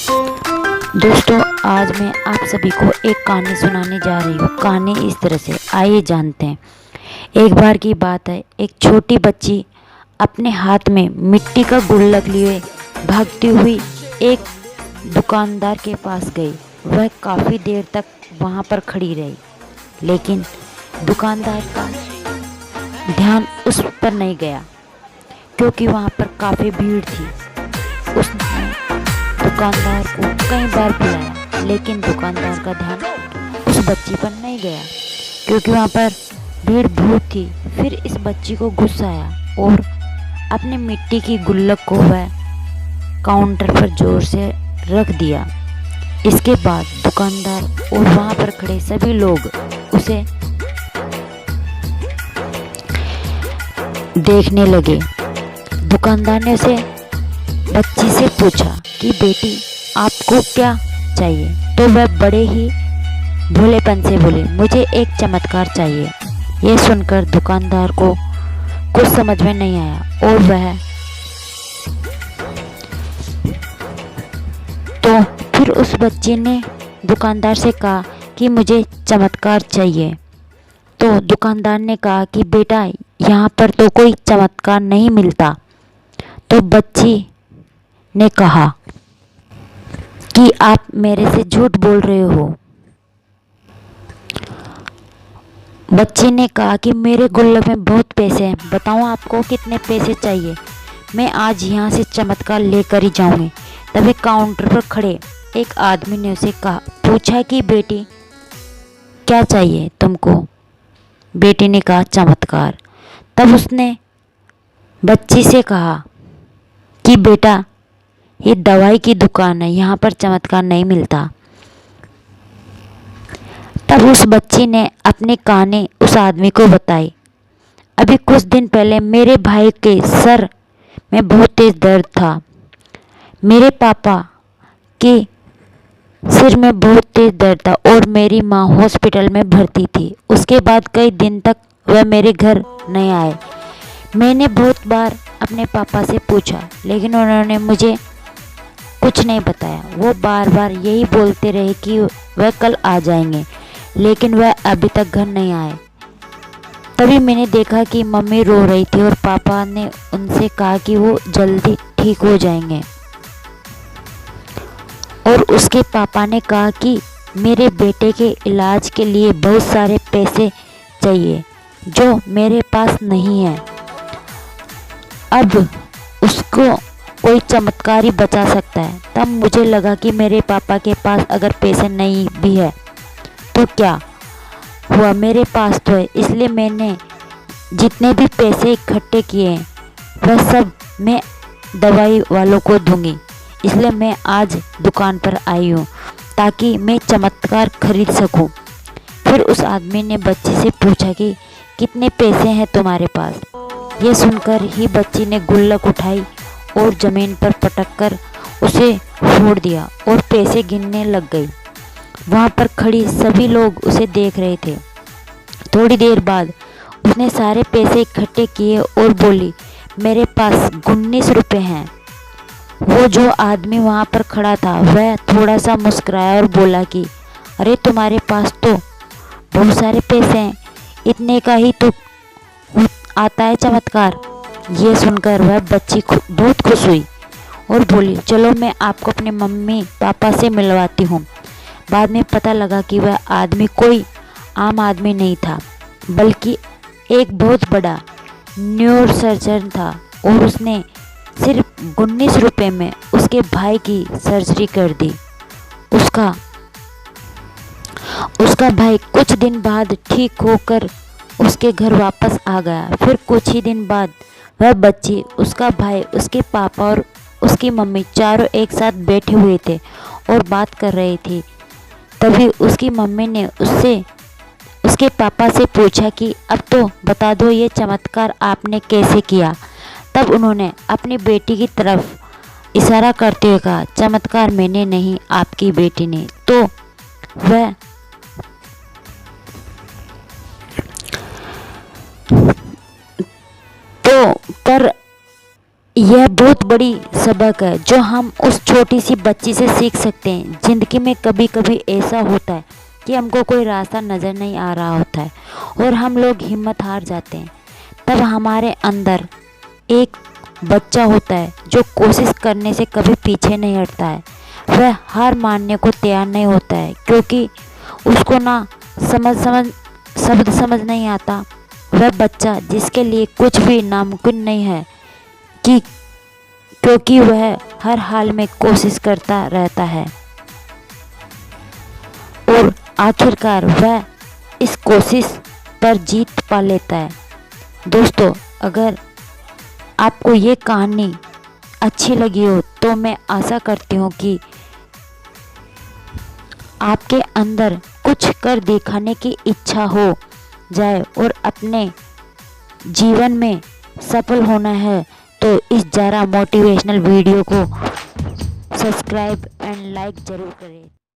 दोस्तों, आज मैं आप सभी को एक कहानी सुनाने जा रही हूँ। कहानी इस तरह से, आइए जानते हैं। एक बार की बात है, एक छोटी बच्ची अपने हाथ में मिट्टी का गुल्लक लिए भागती हुई एक दुकानदार के पास गई। वह काफ़ी देर तक वहाँ पर खड़ी रही, लेकिन दुकानदार का ध्यान उस पर नहीं गया, क्योंकि वहाँ पर काफ़ी भीड़ थी। उसने दुकानदार को कई बार बुलाया, लेकिन दुकानदार का ध्यान उस बच्ची पर नहीं गया, क्योंकि वहाँ पर भीड़ बहुत थी। फिर इस बच्ची को गुस्सा आया और अपने मिट्टी की गुल्लक को वह काउंटर पर जोर से रख दिया। इसके बाद दुकानदार और वहाँ पर खड़े सभी लोग उसे देखने लगे। दुकानदार ने उसे बच्ची से पूछा कि बेटी, आपको क्या चाहिए? तो वह बड़े ही भोलेपन से बोली, मुझे एक चमत्कार चाहिए। यह सुनकर दुकानदार को कुछ समझ में नहीं आया और वह तो फिर उस बच्चे ने दुकानदार से कहा कि मुझे चमत्कार चाहिए। तो दुकानदार ने कहा कि बेटा, यहाँ पर तो कोई चमत्कार नहीं मिलता। तो बच्ची ने कहा कि आप मेरे से झूठ बोल रहे हो। बच्ची ने कहा कि मेरे गुल्लक में बहुत पैसे हैं, बताओ आपको कितने पैसे चाहिए, मैं आज यहाँ से चमत्कार लेकर ही जाऊंगी। तभी काउंटर पर खड़े एक आदमी ने उसे पूछा कि बेटी, क्या चाहिए तुमको? बेटी ने कहा चमत्कार। तब उसने बच्ची से कहा कि बेटा, ये दवाई की दुकान है, यहाँ पर चमत्कार नहीं मिलता। तब उस बच्ची ने अपनी कहानी उस आदमी को बताई। अभी कुछ दिन पहले मेरे भाई के सर में बहुत तेज दर्द था। मेरे पापा के सिर में बहुत तेज दर्द था और मेरी माँ हॉस्पिटल में भर्ती थी। उसके बाद कई दिन तक वह मेरे घर नहीं आए। मैंने बहुत बार अपने पापा से पूछा, लेकिन उन्होंने मुझे कुछ नहीं बताया। वो बार बार यही बोलते रहे कि वह कल आ जाएंगे, लेकिन वह अभी तक घर नहीं आए। तभी मैंने देखा कि मम्मी रो रही थी और पापा ने उनसे कहा कि वो जल्दी ठीक हो जाएंगे। और उसके पापा ने कहा कि मेरे बेटे के इलाज के लिए बहुत सारे पैसे चाहिए, जो मेरे पास नहीं है। अब उसको कोई चमत्कार ही बचा सकता है। तब मुझे लगा कि मेरे पापा के पास अगर पैसे नहीं भी है तो क्या हुआ, मेरे पास तो है। इसलिए मैंने जितने भी पैसे इकट्ठे किए हैं वह सब मैं दवाई वालों को दूंगी। इसलिए मैं आज दुकान पर आई हूँ ताकि मैं चमत्कार खरीद सकूँ। फिर उस आदमी ने बच्ची से पूछा कि कितने पैसे हैं तुम्हारे पास? यह सुनकर ही बच्ची ने गुल्लक उठाई और ज़मीन पर पटककर उसे फोड़ दिया और पैसे गिनने लग गई। वहाँ पर खड़ी सभी लोग उसे देख रहे थे। थोड़ी देर बाद उसने सारे पैसे इकट्ठे किए और बोली, मेरे पास 19 रुपये हैं। वो जो आदमी वहाँ पर खड़ा था वह थोड़ा सा मुस्कुराया और बोला कि अरे, तुम्हारे पास तो बहुत सारे पैसे हैं, इतने का ही तो आता है चमत्कार। ये सुनकर वह बच्ची बहुत खुश हुई और बोली, चलो मैं आपको अपने मम्मी पापा से मिलवाती हूँ। बाद में पता लगा कि वह आदमी कोई आम आदमी नहीं था, बल्कि एक बहुत बड़ा न्यूरोसर्जन था और उसने सिर्फ 19 रुपये में उसके भाई की सर्जरी कर दी। उसका भाई कुछ दिन बाद ठीक होकर उसके घर वापस आ गया। फिर कुछ ही दिन बाद वह बच्ची, उसका भाई, उसके पापा और उसकी मम्मी चारों एक साथ बैठे हुए थे और बात कर रही थी। तभी उसकी मम्मी ने उसके पापा से पूछा कि अब तो बता दो, ये चमत्कार आपने कैसे किया? तब उन्होंने अपनी बेटी की तरफ इशारा करते हुए कहा, चमत्कार मैंने नहीं, आपकी बेटी ने। तो पर यह बहुत बहुत बड़ी सबक है जो हम उस छोटी सी बच्ची से सीख सकते हैं। ज़िंदगी में कभी कभी ऐसा होता है कि हमको कोई रास्ता नज़र नहीं आ रहा होता है और हम लोग हिम्मत हार जाते हैं। तब हमारे अंदर एक बच्चा होता है जो कोशिश करने से कभी पीछे नहीं हटता है। वह हार मानने को तैयार नहीं होता है क्योंकि उसको ना शब्द समझ नहीं आता। वह बच्चा जिसके लिए कुछ भी नामुमकिन नहीं है कि क्योंकि वह हर हाल में कोशिश करता रहता है और आखिरकार वह इस कोशिश पर जीत पा लेता है। दोस्तों, अगर आपको ये कहानी अच्छी लगी हो तो मैं आशा करती हूँ कि आपके अंदर कुछ कर दिखाने की इच्छा हो जाए और अपने जीवन में सफल होना है तो इस ज़रा मोटिवेशनल वीडियो को सब्सक्राइब एंड लाइक ज़रूर करें।